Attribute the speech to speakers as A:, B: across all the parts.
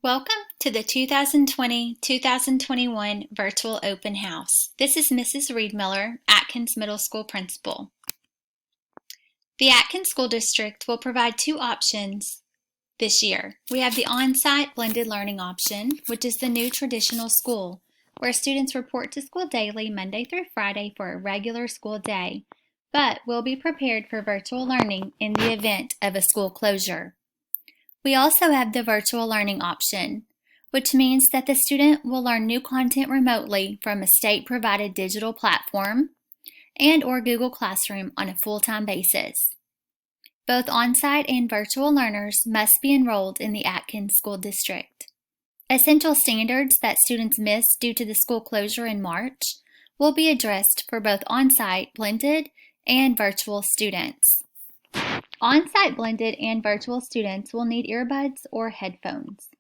A: Welcome to the 2020-2021 Virtual Open House. This is Mrs. Reed Miller, Atkins Middle School Principal. The Atkins School District will provide two options this year. We have the on-site blended learning option, which is the new traditional school, where students report to school daily Monday through Friday for a regular school day, but will be prepared for virtual learning in the event of a school closure. We also have the virtual learning option, which means that the student will learn new content remotely from a state-provided digital platform and/or Google Classroom on a full-time basis. Both on-site and virtual learners must be enrolled in the Atkins School District. Essential standards that students missed due to the school closure in March will be addressed for both on-site blended and virtual students. On-site blended and virtual students will need earbuds or headphones.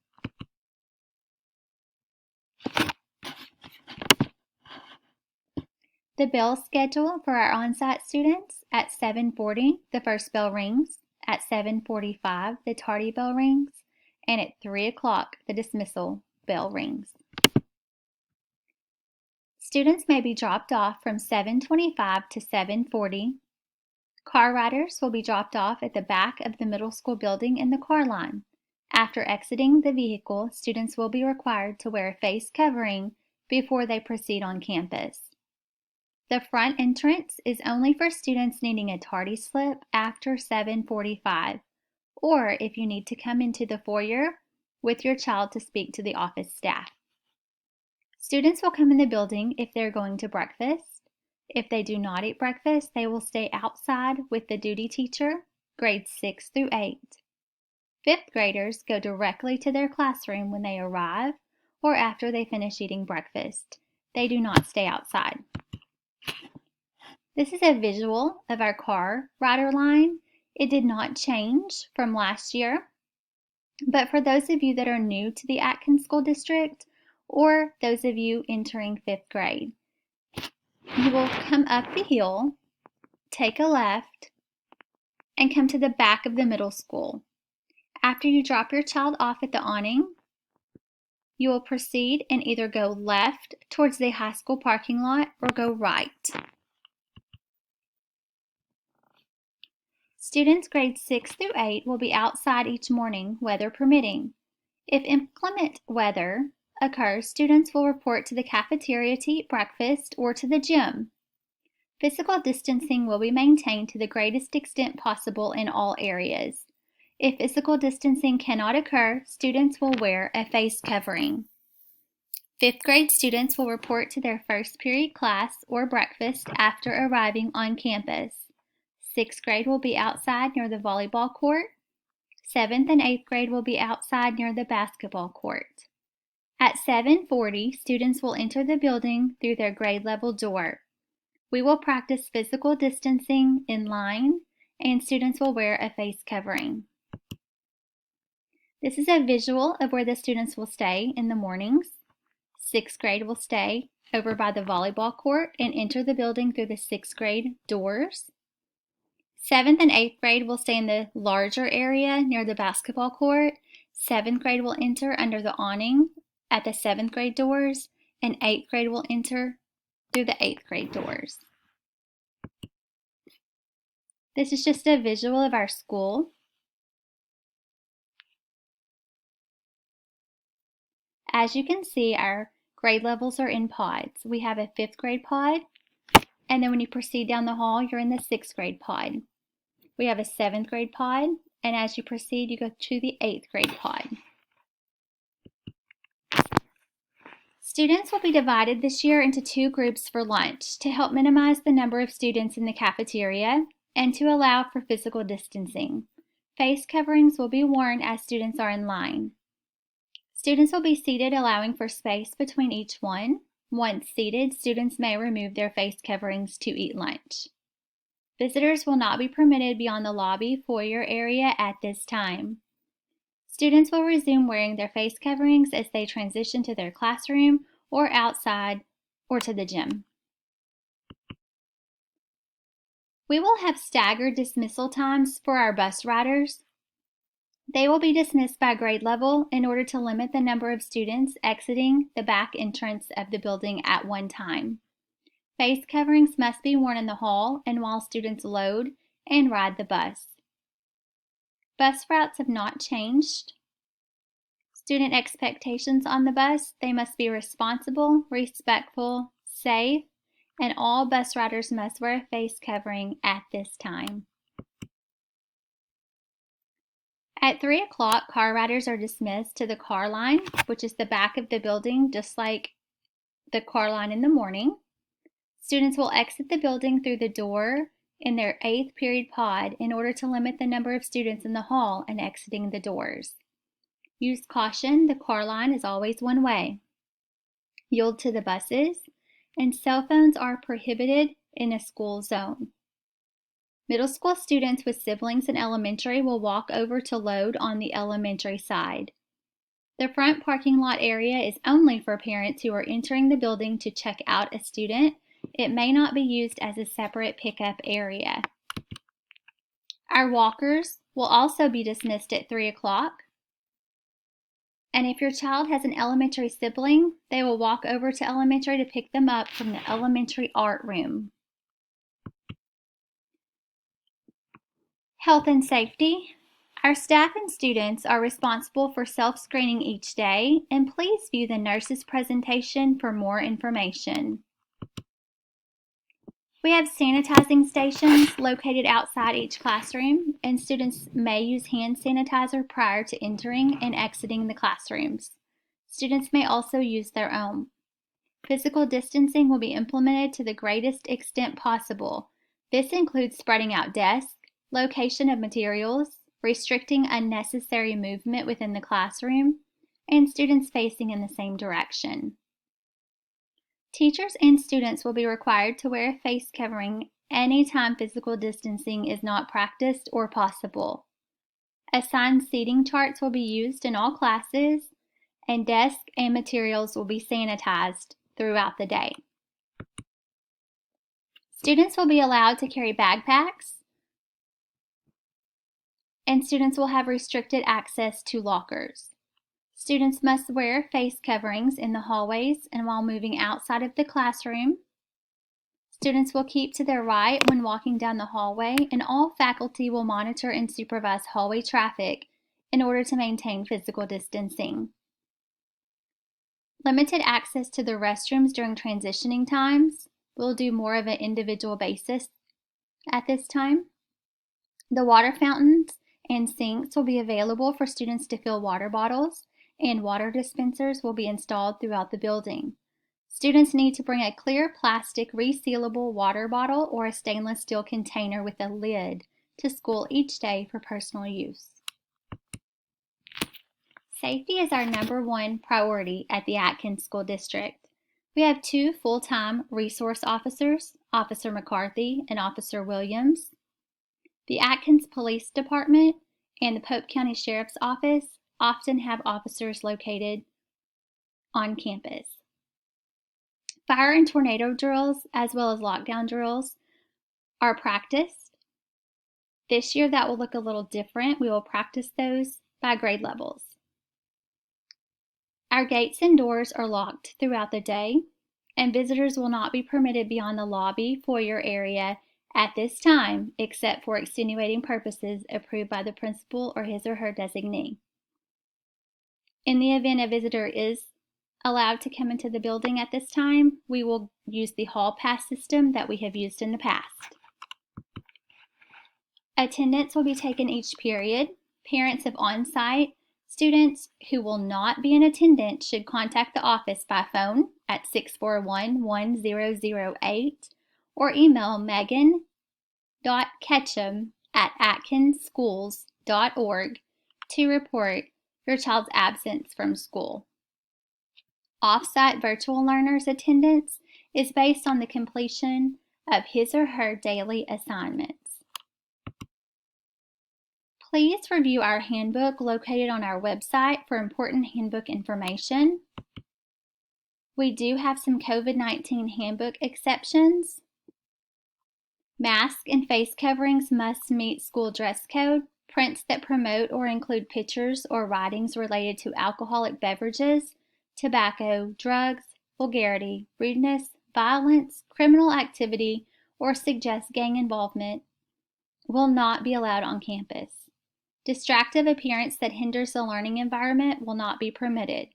A: The bell schedule for our on-site students: at 7:40, the first bell rings; at 7:45, the tardy bell rings; and at 3 o'clock, the dismissal bell rings. Students may be dropped off from 7:25 to 7:40. Car riders will be dropped off at the back of the middle school building in the car line. After exiting the vehicle, students will be required to wear a face covering before they proceed on campus. The front entrance is only for students needing a tardy slip after 7:45, or if you need to come into the foyer with your child to speak to the office staff. Students will come in the building if they're going to breakfast. If they do not eat breakfast, they will stay outside with the duty teacher, grades 6 through 8. Fifth graders go directly to their classroom when they arrive or after they finish eating breakfast. They do not stay outside. This is a visual of our car rider line. It did not change from last year, but for those of you that are new to the Atkins School District or those of you entering 5th grade, you will come up the hill, take a left, and come to the back of the middle school. After you drop your child off at the awning, you will proceed and either go left towards the high school parking lot or go right. Students grades 6 through 8 will be outside each morning, weather permitting. If inclement weather occurs, students will report to the cafeteria to eat breakfast or to the gym. Physical distancing will be maintained to the greatest extent possible in all areas. If physical distancing cannot occur, students will wear a face covering. 5th grade students will report to their first period class or breakfast after arriving on campus. 6th grade will be outside near the volleyball court. 7th and 8th grade will be outside near the basketball court. At 7:40, students will enter the building through their grade level door. We will practice physical distancing in line, and students will wear a face covering. This is a visual of where the students will stay in the mornings. 6th grade will stay over by the volleyball court and enter the building through the 6th grade doors. 7th and 8th grade will stay in the larger area near the basketball court. 7th grade will enter under the awning at the 7th grade doors, and 8th grade will enter through the 8th grade doors. This is just a visual of our school. As you can see, our grade levels are in pods. We have a 5th grade pod, and then when you proceed down the hall, you're in the 6th grade pod. We have a 7th grade pod, and as you proceed, you go to the 8th grade pod. Students will be divided this year into two groups for lunch to help minimize the number of students in the cafeteria and to allow for physical distancing. Face coverings will be worn as students are in line. Students will be seated, allowing for space between each one. Once seated, students may remove their face coverings to eat lunch. Visitors will not be permitted beyond the lobby foyer area at this time. Students will resume wearing their face coverings as they transition to their classroom or outside or to the gym. We will have staggered dismissal times for our bus riders. They will be dismissed by grade level in order to limit the number of students exiting the back entrance of the building at one time. Face coverings must be worn in the hall and while students load and ride the bus. Bus routes have not changed. Student expectations on the bus: they must be responsible, respectful, safe, and all bus riders must wear a face covering at this time. At 3 o'clock, car riders are dismissed to the car line, which is the back of the building, just like the car line in the morning. Students will exit the building through the door in their 8th period pod in order to limit the number of students in the hall and exiting the doors. Use caution, the car line is always one way. Yield to the buses, and cell phones are prohibited in a school zone. Middle school students with siblings in elementary will walk over to load on the elementary side. The front parking lot area is only for parents who are entering the building to check out a student. It may not be used as a separate pickup area. Our walkers will also be dismissed at 3 o'clock. And if your child has an elementary sibling, they will walk over to elementary to pick them up from the elementary art room. Health and safety. Our staff and students are responsible for self-screening each day, and please view the nurse's presentation for more information. We have sanitizing stations located outside each classroom, and students may use hand sanitizer prior to entering and exiting the classrooms. Students may also use their own. Physical distancing will be implemented to the greatest extent possible. This includes spreading out desks, location of materials, restricting unnecessary movement within the classroom, and students facing in the same direction. Teachers and students will be required to wear a face covering anytime physical distancing is not practiced or possible. Assigned seating charts will be used in all classes, and desks and materials will be sanitized throughout the day. Students will be allowed to carry backpacks, and students will have restricted access to lockers. Students must wear face coverings in the hallways and while moving outside of the classroom. Students will keep to their right when walking down the hallway, and all faculty will monitor and supervise hallway traffic in order to maintain physical distancing. Limited access to the restrooms during transitioning times. We'll do more of an individual basis at this time. The water fountains and sinks will be available for students to fill water bottles, and water dispensers will be installed throughout the building. Students need to bring a clear plastic resealable water bottle or a stainless steel container with a lid to school each day for personal use. Safety is our #1 priority at the Atkins School District. We have 2 full-time resource officers, Officer McCarthy and Officer Williams. The Atkins Police Department and the Pope County Sheriff's Office often have officers located on campus. Fire and tornado drills, as well as lockdown drills, are practiced. This year that will look a little different. We will practice those by grade levels. Our gates and doors are locked throughout the day, and visitors will not be permitted beyond the lobby foyer area at this time, except for extenuating purposes approved by the principal or his or her designee. In the event a visitor is allowed to come into the building at this time, we will use the hall pass system that we have used in the past. Attendance will be taken each period. Parents of on-site students who will not be in attendance should contact the office by phone at 641-1008 or email megan.ketchum@atkinsschools.org to report your child's absence from school. Off-site virtual learners' attendance is based on the completion of his or her daily assignments. Please review our handbook located on our website for important handbook information. We do have some COVID-19 handbook exceptions. Masks and face coverings must meet school dress code. Prints that promote or include pictures or writings related to alcoholic beverages, tobacco, drugs, vulgarity, rudeness, violence, criminal activity, or suggest gang involvement will not be allowed on campus. Distractive appearance that hinders the learning environment will not be permitted.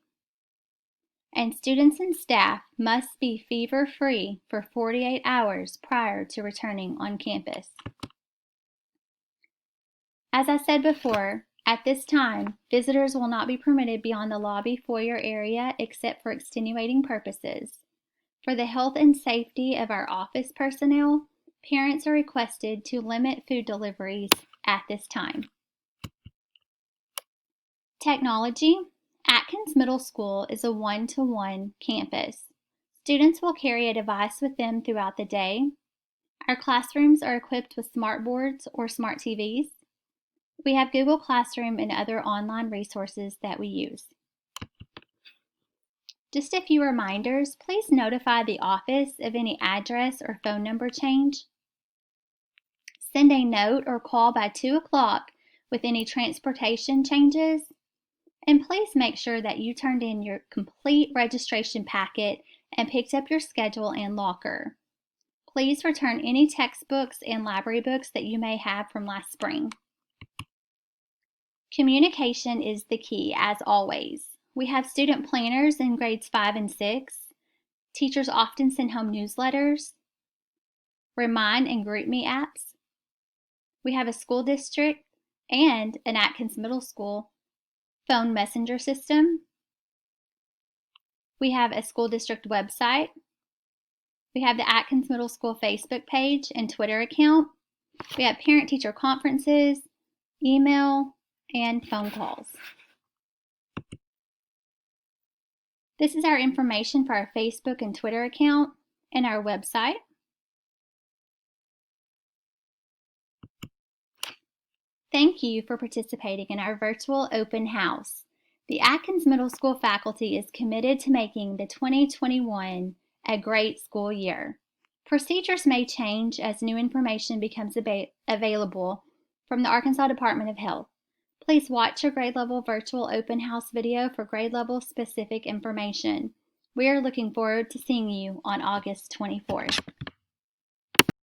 A: And students and staff must be fever-free for 48 hours prior to returning on campus. As I said before, at this time, visitors will not be permitted beyond the lobby foyer area except for extenuating purposes. For the health and safety of our office personnel, parents are requested to limit food deliveries at this time. Technology. Atkins Middle School is a one-to-one campus. Students will carry a device with them throughout the day. Our classrooms are equipped with smart boards or smart TVs. We have Google Classroom and other online resources that we use. Just a few reminders, please notify the office of any address or phone number change. Send a note or call by 2 o'clock with any transportation changes. And please make sure that you turned in your complete registration packet and picked up your schedule and locker. Please return any textbooks and library books that you may have from last spring. Communication is the key, as always. We have student planners in grades 5 and 6. Teachers often send home newsletters, Remind and GroupMe apps. We have a school district and an Atkins Middle School phone messenger system. We have a school district website. We have the Atkins Middle School Facebook page and Twitter account. We have parent-teacher conferences, email, and phone calls. This is our information for our Facebook and Twitter account and our website. Thank you for participating in our virtual open house. The Atkins Middle School faculty is committed to making the 2021 a great school year. Procedures may change as new information becomes available from the Arkansas Department of Health. Please watch your grade level virtual open house video for grade level specific information. We are looking forward to seeing you on August 24th.